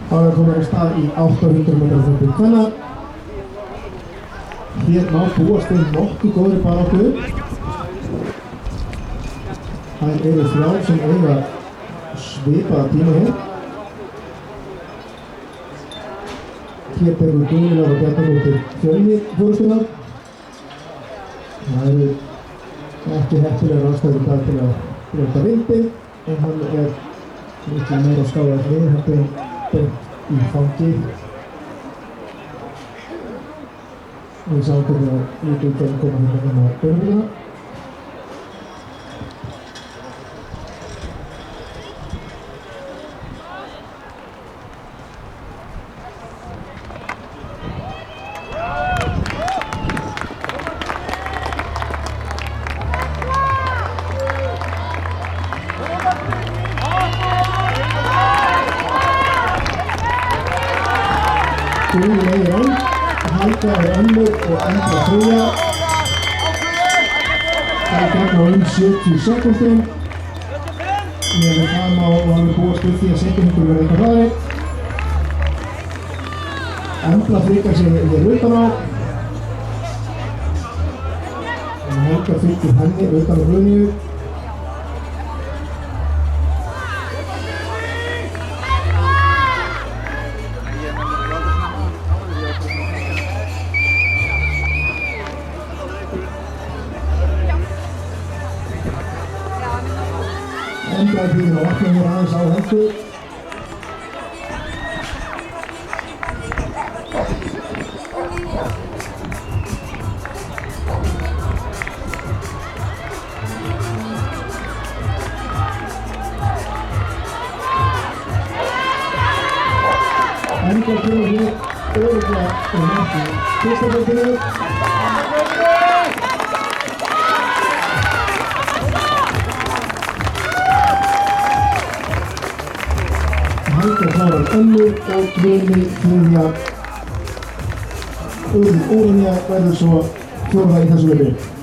Það er komin að stað í 800 metra hlaupum kvenna. Hér má búast við nokkuð góðri baráttu. Þær eru þrjár sem eiga svipaða tíma hér. Hér bergur Guðlaugur og Bjarnadóttir Fjölnir forystuna. Það eru ekki heppilegar aðstæður í dag til að brjóta vindi, en hann er miklu meira skáðað við heldur en beint í fangi. Við sáum hvernig að líka útgæðin koma hérna á beinhúðuna. Guðlaugur einn, Helga önnur og Embla þriðja. Það er gegn á 70 sekúndum. Með það má alveg búast við því að sekúndur verða eitthvað hraðari. Embla þrykar sig hér utan á. En Helga fylgir henni utan á Guðlaugu. Embla er búin að opna hér aðeins á Helgu. Embla kemur hér örugglega næstu fyrsta deildinni. Helga klárar önnur og Guðni þriðja. Úrvinja verður svo fjórða í þessu hlaupi.